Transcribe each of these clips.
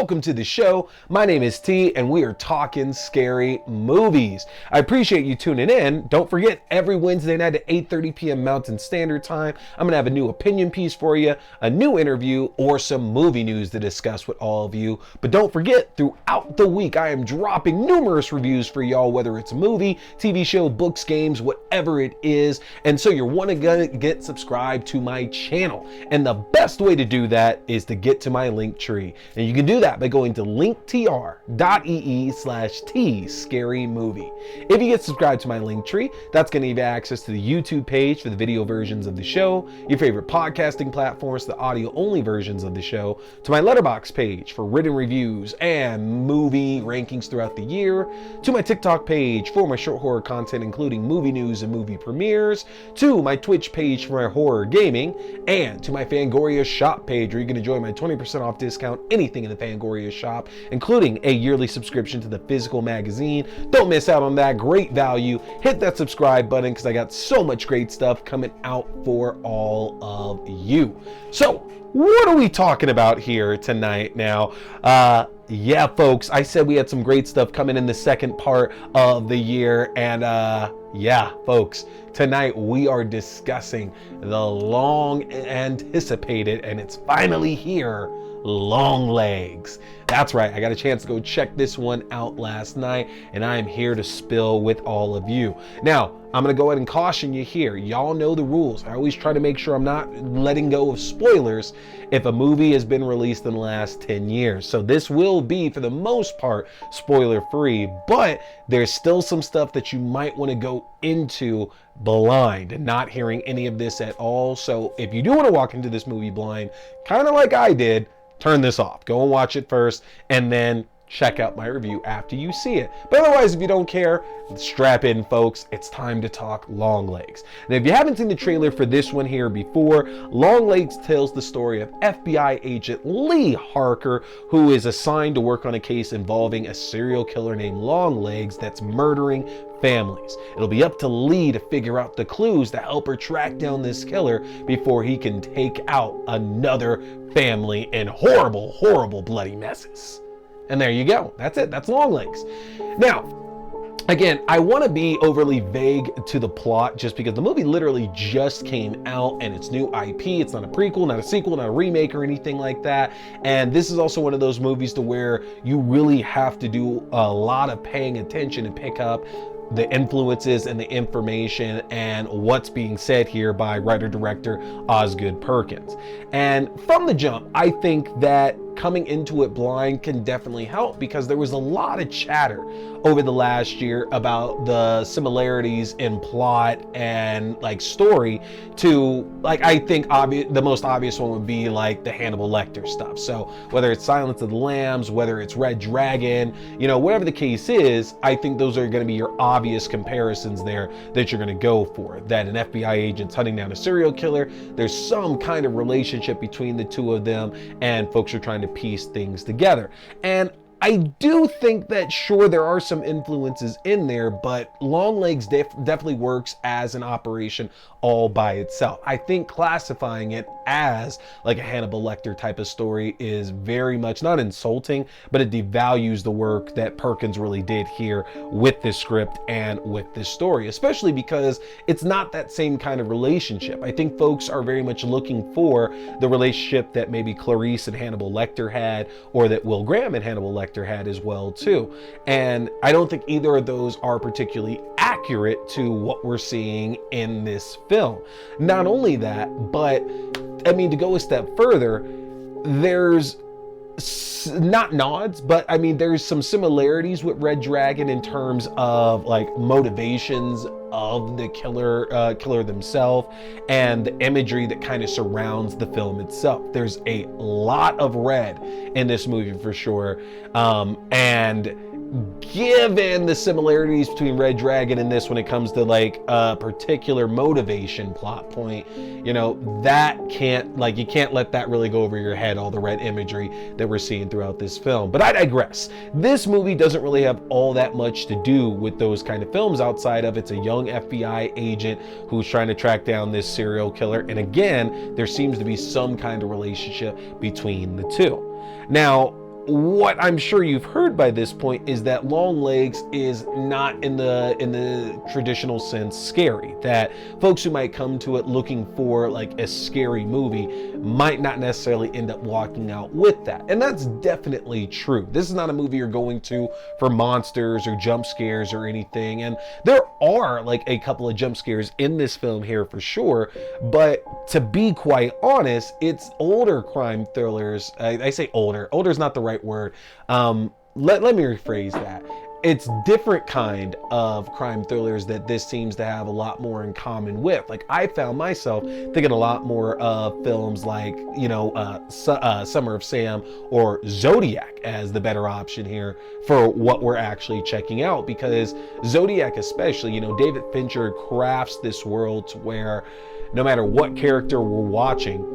welcome to the show. My name is T, and we are talking scary movies. I appreciate you tuning in. Don't forget, every Wednesday night at 8:30 p.m. Mountain Standard Time, I'm going to have a new opinion piece for you, a new interview, or some movie news to discuss with all of you. But don't forget, throughout the week, I am dropping numerous reviews for y'all, whether it's a movie, TV show, books, games, whatever it is. And so you're want to get subscribed to my channel. And the best way to do that is to get to my link tree. And you can do that by going to linktr.ee/T scary movie. If you get subscribed to my link tree, that's going to give you access to the YouTube page for the video versions of the show, your favorite podcasting platforms, the audio only versions of the show, to my Letterboxd page for written reviews and movie rankings throughout the year, to my TikTok page for my short horror content, including movie news and movie premieres, to my Twitch page for my horror gaming, and to my Fangoria shop page where you can enjoy my 20% off discount anything in the Fangoria shop, including a yearly subscription to the physical magazine. Don't miss out on that great value. Hit that subscribe button because I got so much great stuff coming out for all of you. So what are we talking about here tonight now? Yeah, folks, I said we had some great stuff coming in the second part of the year. And yeah, folks, tonight we are discussing the long anticipated, and it's finally here, Longlegs. That's right, I got a chance to go check this one out last night, and I am here to spill with all of you. Now, I'm gonna go ahead and caution you here. Y'all know the rules. I always try to make sure I'm not letting go of spoilers if a movie has been released in the last 10 years. So this will be, for the most part, spoiler free, but there's still some stuff that you might want to go into blind and not hearing any of this at all. So if you do want to walk into this movie blind, kind of like I did, turn this off. Go and watch it first, and then check out my review after you see it. But otherwise, if you don't care, strap in, folks. It's time to talk Longlegs. And if you haven't seen the trailer for this one here before, Longlegs tells the story of FBI agent Lee Harker, who is assigned to work on a case involving a serial killer named Longlegs that's murdering families. It'll be up to Lee to figure out the clues to help her track down this killer before he can take out another family in horrible, horrible bloody messes. And there you go. That's it. That's Longlegs. Now, again, I want to be overly vague to the plot just because the movie literally just came out and it's new IP. It's not a prequel, not a sequel, not a remake or anything like that. And this is also one of those movies to where you really have to do a lot of paying attention to pick up the influences and the information and what's being said here by writer-director Osgood Perkins. And from the jump, I think that coming into it blind can definitely help because there was a lot of chatter over the last year about the similarities in plot and like story to, like, I think the most obvious one would be like the Hannibal Lecter stuff. So whether it's Silence of the Lambs, whether it's Red Dragon, you know, whatever the case is, I think those are going to be your obvious comparisons there that you're going to go for. That an FBI agent's hunting down a serial killer, there's some kind of relationship between the two of them, and folks are trying to piece things together. And I do think that, sure, there are some influences in there, but Longlegs definitely works as an operation all by itself. I think classifying it as like a Hannibal Lecter type of story is very much not insulting, but it devalues the work that Perkins really did here with this script and with this story, especially because it's not that same kind of relationship. I think folks are very much looking for the relationship that maybe Clarice and Hannibal Lecter had, or that Will Graham and Hannibal Lecter had as well too. And I don't think either of those are particularly accurate to what we're seeing in this film. Not only that, but I mean, to go a step further, there's not nods, but I mean, there's some similarities with Red Dragon in terms of like motivations of the killer themselves and the imagery that kind of surrounds the film itself. There's a lot of red in this movie for sure, and given the similarities between Red Dragon and this when it comes to like a particular motivation plot point, you know, that can't, like, you can't let that really go over your head, all the red imagery that we're seeing throughout this film. But I digress. This movie doesn't really have all that much to do with those kind of films outside of it's a young FBI agent who's trying to track down this serial killer. And again, there seems to be some kind of relationship between the two. Now, what I'm sure you've heard by this point is that Longlegs is not in the traditional sense scary. That folks who might come to it looking for like a scary movie might not necessarily end up walking out with that. And that's definitely true. This is not a movie you're going to for monsters or jump scares or anything. And there are like a couple of jump scares in this film here for sure. But to be quite honest, it's older crime thrillers. I say older. Older is not the right word. Let me rephrase that. It's different kind of crime thrillers that this seems to have a lot more in common with. Like, I found myself thinking a lot more of films like, Summer of Sam or Zodiac as the better option here for what we're actually checking out, because Zodiac especially, David Fincher crafts this world to where no matter what character we're watching,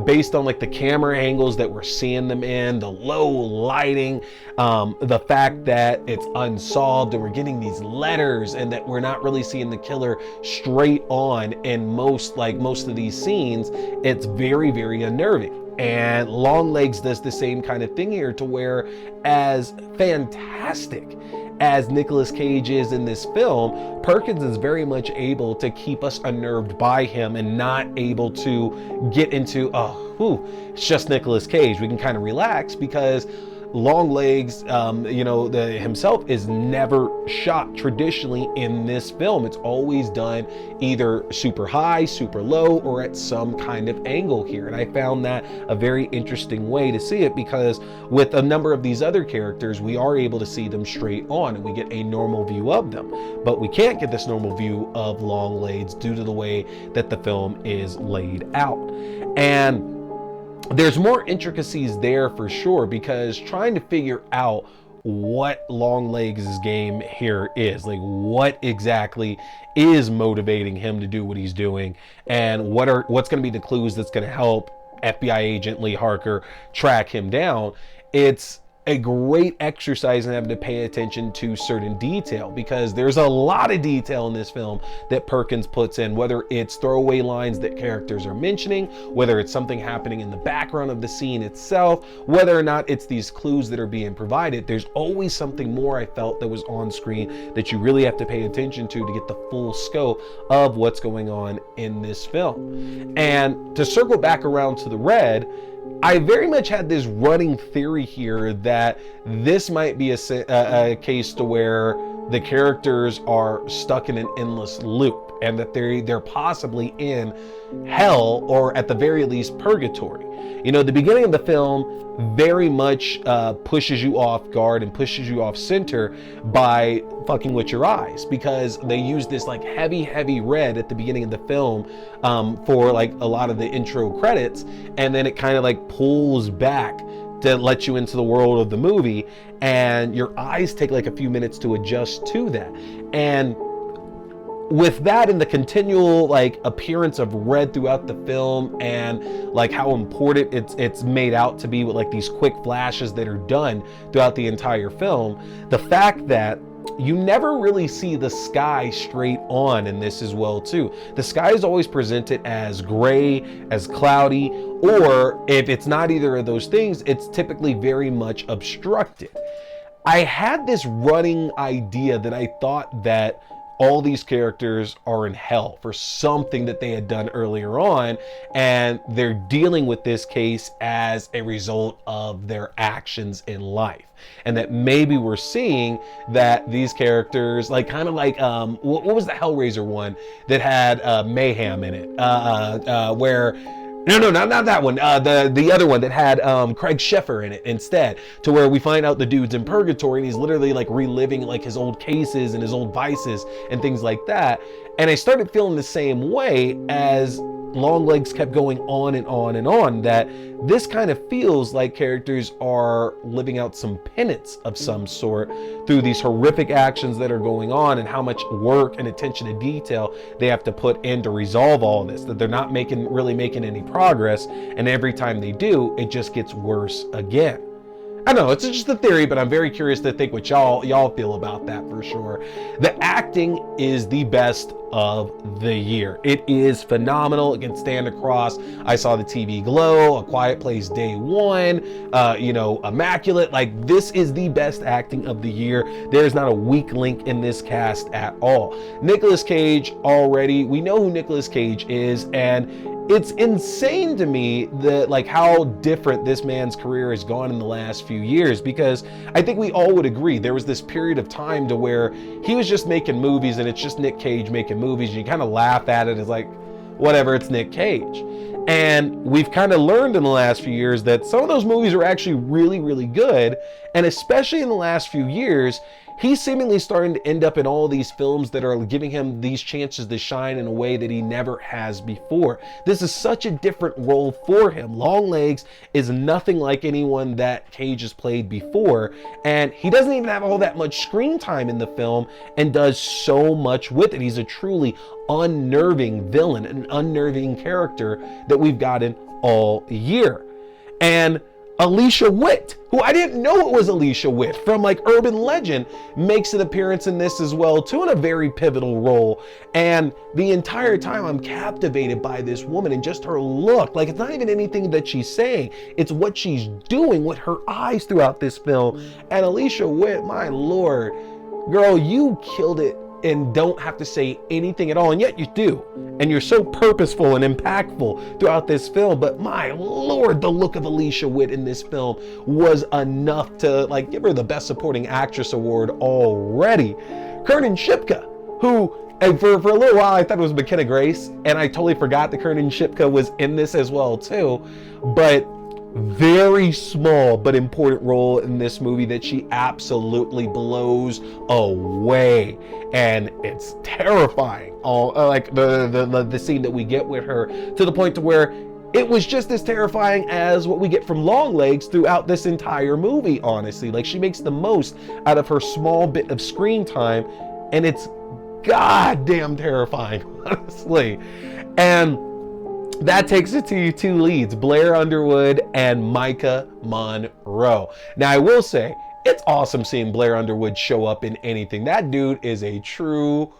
based on like the camera angles that we're seeing them in, the low lighting, the fact that it's unsolved and we're getting these letters and that we're not really seeing the killer straight on in most of these scenes, it's very, very unnerving. And Longlegs does the same kind of thing here, to where, as fantastic as Nicolas Cage is in this film, Perkins is very much able to keep us unnerved by him and not able to get into, it's just Nicolas Cage. We can kind of relax, because Longlegs, himself is never shot traditionally in this film. It's always done either super high, super low, or at some kind of angle here. And I found that a very interesting way to see it, because with a number of these other characters, we are able to see them straight on and we get a normal view of them. But we can't get this normal view of Longlegs due to the way that the film is laid out. And there's more intricacies there for sure, because trying to figure out what Longlegs' game here is, like what exactly is motivating him to do what he's doing, and what's going to be the clues that's going to help FBI agent Lee Harker track him down. It's a great exercise in having to pay attention to certain detail, because there's a lot of detail in this film that Perkins puts in, whether it's throwaway lines that characters are mentioning, whether it's something happening in the background of the scene itself, whether or not it's these clues that are being provided. There's always something more, I felt, that was on screen that you really have to pay attention to get the full scope of what's going on in this film. And to circle back around to the red, I very much had this running theory here that this might be a case to where the characters are stuck in an endless loop, and that they're possibly in hell, or at the very least purgatory. The beginning of the film very much pushes you off guard and pushes you off center by fucking with your eyes, because they use this like heavy red at the beginning of the film for like a lot of the intro credits, and then it kind of like pulls back to let you into the world of the movie, and your eyes take like a few minutes to adjust to that. And with that and the continual like appearance of red throughout the film, and like how important it's made out to be with like these quick flashes that are done throughout the entire film, the fact that you never really see the sky straight on in this as well too. The sky is always presented as gray, as cloudy, or if it's not either of those things, it's typically very much obstructed. I had this running idea that I thought that all these characters are in hell for something that they had done earlier on, and they're dealing with this case as a result of their actions in life. And that maybe we're seeing that these characters, like kind of like what was the Hellraiser one that had mayhem in it, where no, not that one. The other one that had Craig Sheffer in it instead, to where we find out the dude's in purgatory and he's literally like reliving like his old cases and his old vices and things like that. And I started feeling the same way as Longlegs kept going on and on and on, that this kind of feels like characters are living out some penance of some sort through these horrific actions that are going on, and how much work and attention to detail they have to put in to resolve all of this, that they're not really making any progress, and every time they do, it just gets worse again. I don't know, it's just a theory, but I'm very curious to think what y'all feel about that for sure. The acting is the best of the year. It is phenomenal. It can stand across. I saw the TV Glow, A Quiet Place Day One, Immaculate. Like, this is the best acting of the year. There's not a weak link in this cast at all. Nicolas Cage, already, we know who Nicolas Cage is, and it's insane to me that how different this man's career has gone in the last few years, because I think we all would agree there was this period of time to where he was just making movies and it's just Nick Cage making movies, and you kind of laugh at it as like, whatever, it's Nick Cage. And we've kind of learned in the last few years that some of those movies are actually really, really good. And especially in the last few years, he's seemingly starting to end up in all these films that are giving him these chances to shine in a way that he never has before. This is such a different role for him. Longlegs is nothing like anyone that Cage has played before, and he doesn't even have all that much screen time in the film and does so much with it. He's a truly unnerving villain, an unnerving character that we've gotten all year. And Alicia Witt, who I didn't know it was Alicia Witt from Urban Legend, makes an appearance in this as well too, in a very pivotal role. And the entire time I'm captivated by this woman and just her look. It's not even anything that she's saying, it's what she's doing with her eyes throughout this film. And Alicia Witt, my lord, girl, you killed it and don't have to say anything at all, and yet you do, and you're so purposeful and impactful throughout this film. But my lord, the look of Alicia Witt in this film was enough to give her the Best Supporting Actress award already. Kernan Shipka, who for a little while I thought it was McKenna Grace, and I totally forgot that Kernan Shipka was in this as well too, but very small but important role in this movie that she absolutely blows away, and it's terrifying. All the scene that we get with her, to the point to where it was just as terrifying as what we get from Longlegs throughout this entire movie, honestly. She makes the most out of her small bit of screen time, and it's goddamn terrifying, honestly. And that takes it to your two leads, Blair Underwood and Micah Monroe. Now, I will say, it's awesome seeing Blair Underwood show up in anything. That dude is a true,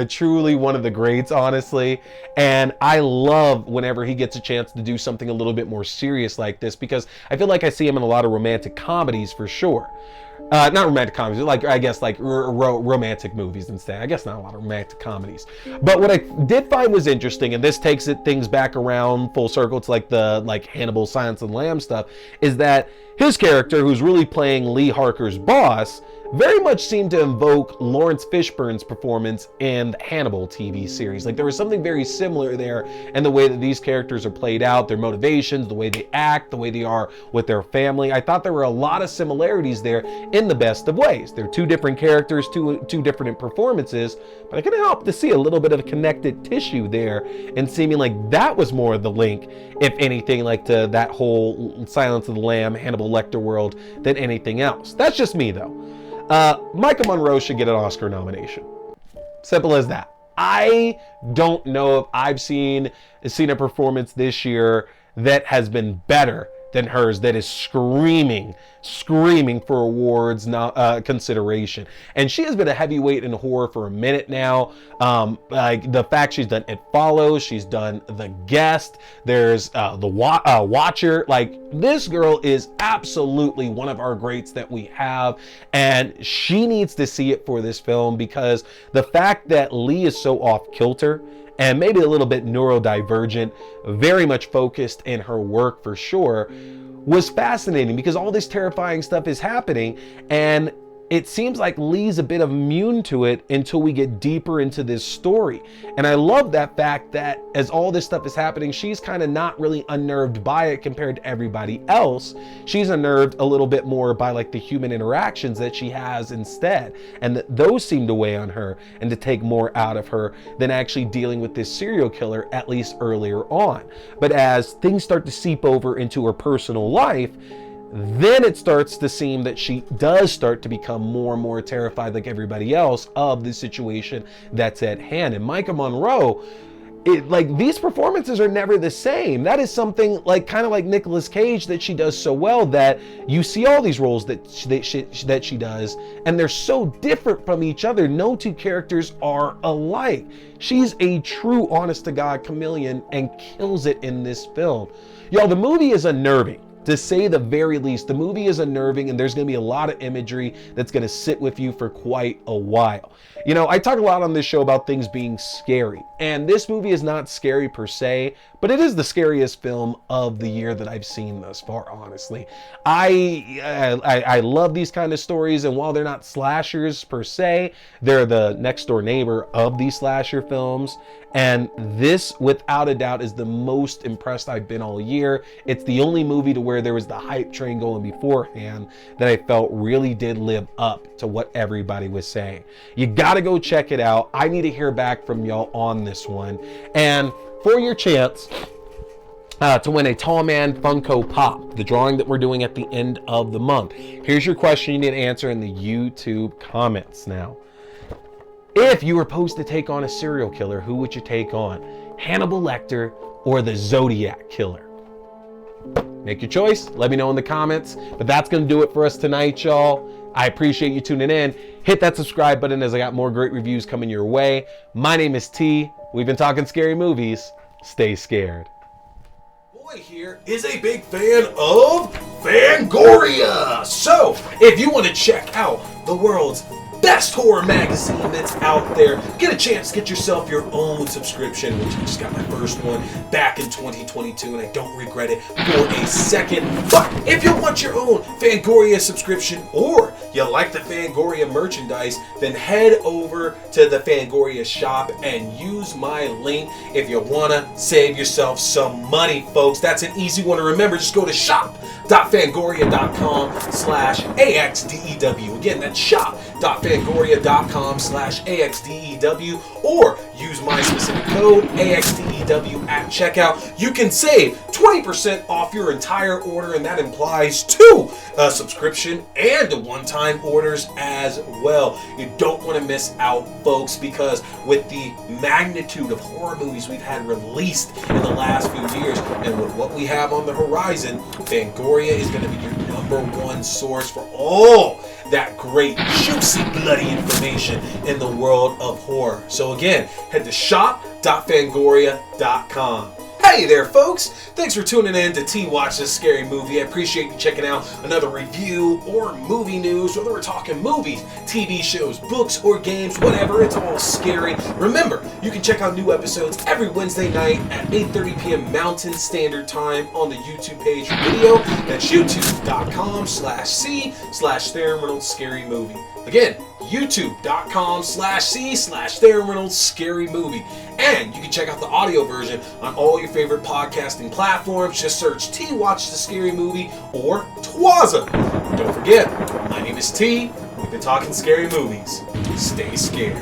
truly one of the greats, honestly. And I love whenever he gets a chance to do something a little bit more serious like this, because I feel like I see him in a lot of romantic comedies for sure. Not romantic comedies, romantic movies instead. I guess not a lot of romantic comedies. But what I did find was interesting, and this takes things back around full circle to the Hannibal, Silence of the Lambs stuff, is that his character, who's really playing Lee Harker's boss, very much seemed to invoke Lawrence Fishburne's performance in the Hannibal TV series. There was something very similar there in the way that these characters are played out, their motivations, the way they act, the way they are with their family. I thought there were a lot of similarities there in the best of ways. They're two different characters, two different performances, but I couldn't help to see a little bit of connected tissue there, and seeming like that was more of the link, if anything, to that whole Silence of the Lamb, Hannibal Lecter world than anything else. That's just me though. Micah Monroe should get an Oscar nomination. Simple as that. I don't know if I've seen a performance this year that has been better than hers, that is screaming for awards consideration. And she has been a heavyweight in horror for a minute now. The fact she's done It Follows, she's done The Guest, there's The Watcher. This girl is absolutely one of our greats that we have, and she needs to see it for this film, because the fact that Lee is so off kilter and maybe a little bit neurodivergent, very much focused in her work for sure, was fascinating, because all this terrifying stuff is happening, and it seems like Lee's a bit immune to it until we get deeper into this story. And I love that fact that as all this stuff is happening, she's kind of not really unnerved by it compared to everybody else. She's unnerved a little bit more by the human interactions that she has instead. And those seem to weigh on her and to take more out of her than actually dealing with this serial killer, at least earlier on. But as things start to seep over into her personal life, then it starts to seem that she does start to become more and more terrified, like everybody else, of the situation that's at hand. And Micah Monroe these performances are never the same. That is something kind of like Nicolas Cage that she does so well, that you see all these roles that she does, and they're so different from each other. No two characters are alike. She's a true honest to God chameleon and kills it in this film. Y'all, the movie is unnerving. To say the very least, the movie is unnerving, and there's going to be a lot of imagery that's going to sit with you for quite a while. You know, I talk a lot on this show about things being scary, and this movie is not scary per se, but it is the scariest film of the year that I've seen thus far, honestly. I love these kind of stories, and while they're not slashers per se, they're the next door neighbor of these slasher films. And this, without a doubt, is the most impressed I've been all year. It's the only movie to where there was the hype train going beforehand that I felt really did live up to what everybody was saying. You gotta go check it out. I need to hear back from y'all on this one. And for your chance to win a Tall Man Funko Pop, the drawing that we're doing at the end of the month, here's your question you need to answer in the YouTube comments now. If you were supposed to take on a serial killer, who would you take on? Hannibal Lecter or the Zodiac Killer? Make your choice. Let me know in the comments. But that's going to do it for us tonight, y'all. I appreciate you tuning in. Hit that subscribe button as I got more great reviews coming your way. My name is T. We've been talking scary movies. Stay scared. Boy here is a big fan of Fangoria. So, if you want to check out the world's best horror magazine that's out there, get a chance to get yourself your own subscription, which I just got my first one back in 2022, and I don't regret it for a second. But if you want your own Fangoria subscription, or you like the Fangoria merchandise, then head over to the Fangoria shop and use my link if you want to save yourself some money, folks. That's an easy one to remember. Just go to shop.fangoria.com/AXDEW. Again, that's shop.fangoria.com/AXDEW, or use my specific code AXDEW at checkout. You can save 20% off your entire order, and that implies 2 subscription and one-time orders as well. You don't want to miss out, folks, because with the magnitude of horror movies we've had released in the last few years, and with what we have on the horizon, Fangoria is going to be your #1 source for all that great, juicy, bloody information in the world of horror. So again, head to shop.fangoria.com. Hey there, folks! Thanks for tuning in to T Watch This Scary Movie. I appreciate you checking out another review or movie news, whether we're talking movies, TV shows, books, or games, whatever, it's all scary. Remember, you can check out new episodes every Wednesday night at 8:30 p.m. Mountain Standard Time on the YouTube page for video. That's youtube.com/C/Theron Reynolds Scary Movie. Again, youtube.com/C/Theron Reynolds Scary Movie. And you can check out the audio version on all your favorite podcasting platforms. Just search T Watch the Scary Movie or TWASM. Don't forget, my name is T. We've been talking scary movies. Stay scared.